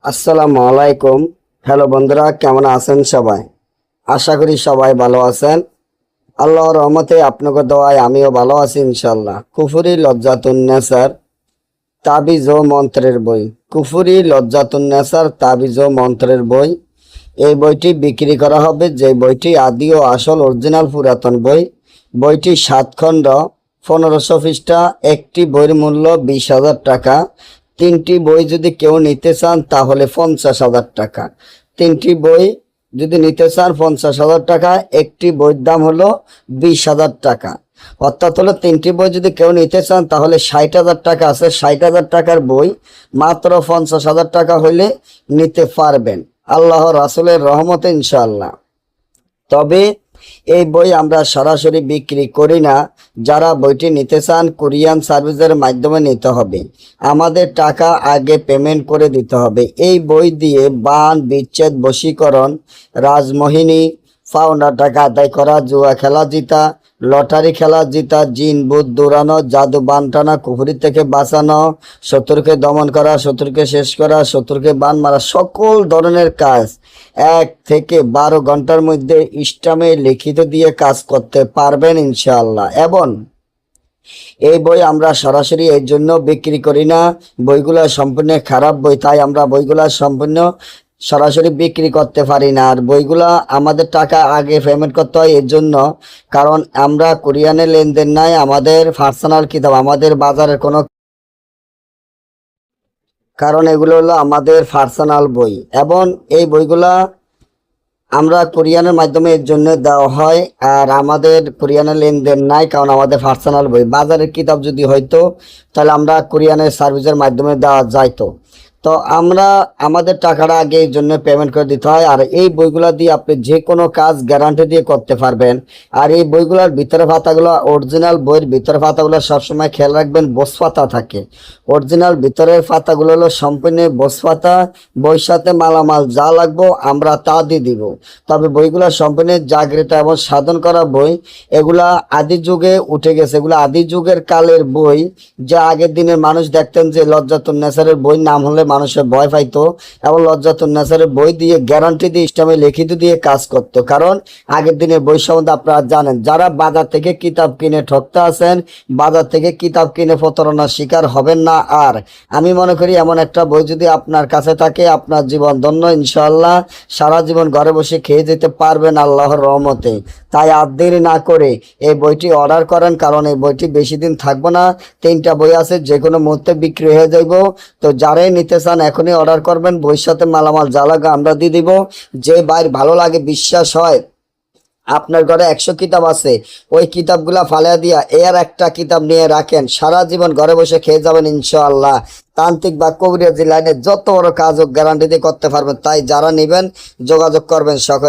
আসসালামু আলাইকুম। হ্যালো বন্ধুরা, কেমন আছেন সবাই? আশা করি সবাই ভালো আছেন। আল্লাহর রহমতে আপনাকে দোয়ায় আমিও ভালো আছি ইনশাল্লাহ। কুফুরি লজ্জাতুন্নেসার তাবিজ ও মন্ত্রের বই। কুফুরি লজ্জাতুন্নেসার তাবিজ ও মন্ত্রের বই। এই বইটি বিক্রি করা হবে, যে বইটি আদি ও আসল অরিজিনাল পুরাতন বই। বইটি 7 খণ্ড, 1500 পৃষ্ঠা। একটি বইয়ের মূল্য 20,000 টাকা। 3টি বই যদি কেউ নিতে চান তাহলে 50,000 টাকা। 3টি বই যদি নিতে চান 50,000 টাকা। একটি বইয়ের দাম হলো 20,000 টাকা। অর্থাৎ হলো 3টি বই যদি কেউ নিতে চান তাহলে 60,000 টাকা আছে। 60,000 টাকার বই মাত্র 50,000 টাকা হইলে নিতে পারবেন আল্লাহ রাসূলের রহমতে ইনশাআল্লাহ। তবে এই বই আমরা সরাসরি বিক্রি করি না। যারা বইটি নিতে চান কুরিয়ান সার্ভিসের মাধ্যমে নিতে হবে। আমাদের টাকা আগে পেমেন্ট করে দিতে হবে। এই বই দিয়ে বান, বিচ্ছেদ, বশীকরণ, রাজমোহিনী, পাওনা টাকা আদায় করা, জুয়া খেলা জিতা, লটারি খেলা জিতা, জিন ভূত দৌড়ানো, জাদু বান টানা, কুফরি থেকে বাঁচানো, শত্রুকে দমন করা, শত্রুকে শেষ করা, শত্রুকে বান মারা, সকল ধরনের কাজ 1 থেকে 12 ঘন্টার মধ্যে ইসলামে লিখিত দিয়ে কাজ করতে পারবেন ইনশাআল্লাহ। এবং এই বই আমরা সরাসরি এই জন্য বিক্রি করি না, বইগুলো সম্পূর্ণ খারাপ বই, তাই আমরা বইগুলা সম্পূর্ণ সরাসরি বিক্রি করতে পারি না। আর বইগুলা আমাদের টাকা আগে পেমেন্ট করতে হয় এর জন্য, কারণ আমরা কোরিয়ানে লেনদেন নাই। আমাদের পার্সোনাল কিতাব, আমাদের বাজারের কোনো, কারণ এগুলো হলো আমাদের পার্সোনাল বই। এবং এই বইগুলা আমরা কোরিয়ানের মাধ্যমে এর জন্য দেওয়া হয়। আর আমাদের কোরিয়ানের লেনদেন নাই, কারণ আমাদের পার্সোনাল বই। বাজারের কিতাব যদি হয়তো তাহলে আমরা কোরিয়ানের সার্ভিসের মাধ্যমে দেওয়া যাইতো। তো আমরা আমাদের টাকাটা আগে এই জন্য পেমেন্ট করে দিতে হয়। আর এই বইগুলো দিয়ে আপনি যে কোনো কাজ গ্যারান্টি দিয়ে করতে পারবেন। আর এই বইগুলোর ভিতরে পাতাগুলো অরিজিনাল বইয়ের ভিতরে পাতাগুলো সবসময় খেয়াল রাখবেন, বোস পাতা থাকে। অরিজিনাল ভিতরের পাতাগুলো হলো সম্পূর্ণ বোস পাতা। বইয়ের সাথে মালামাল যা লাগবো আমরা তা দিয়ে দিব। তবে বইগুলো সম্পূর্ণ জাগৃত এবং সাধন করা বই। এগুলা আদি যুগে উঠে গেছে, এগুলো আদি যুগের কালের বই। যা আগের দিনের মানুষ দেখতেন যে লজ্জাতুন্নেসারের বই নাম হলে মানুষের ভয় পাইতো, এবং লজ্জাতুন্নেসারের বই দিয়ে গ্যারান্টি দিয়ে ইসলামে লিখিত দিয়ে কাজ করতো। কারণ আগের দিনের বই সম্বন্ধে আপনারা জানেন। যারা বাজার থেকে কিতাব কিনে ঠকতে আছেন, বাজার থেকে কিতাব কিনে প্রতারণার শিকার হবেন না। আর আমি মনে করি এমন একটা বই যদি আপনার কাছে থাকে, আপনার জীবন ধন্য ইনশাআল্লাহ। সারা জীবন ঘরে বসে খেয়ে যেতে পারবেন আল্লাহর রহমতে। তাই আর দেরি না করে এই বইটি অর্ডার করেন, কারণ এই বইটি বেশি দিন থাকবো না। 3টা বই আছে, যে কোনো মুহূর্তে বিক্রি হয়ে যাইব। তো যারাই নিতে চান এখনই অর্ডার করবেন। বইয়ের সাথে মালামাল যা লাগে আমরা দিয়ে দিব। যে বাইর ভালো লাগে, বিশ্বাস হয় আপনার ঘরে 100 কিতাব আছে, ওই কিতাবগুলা ফালিয়া দিয়া এর একটা কিতাব নিয়ে রাখেন, সারা জীবন ঘরে বসে খেয়ে যাবেন ইনশাআল্লাহ। তান্ত্রিক বা কবিরাজি লাইনে যত বড় কাজ হোক গ্যারান্টি দিয়ে করতে পারবেন। তাই যারা নেবেন যোগাযোগ করবেন সকলে।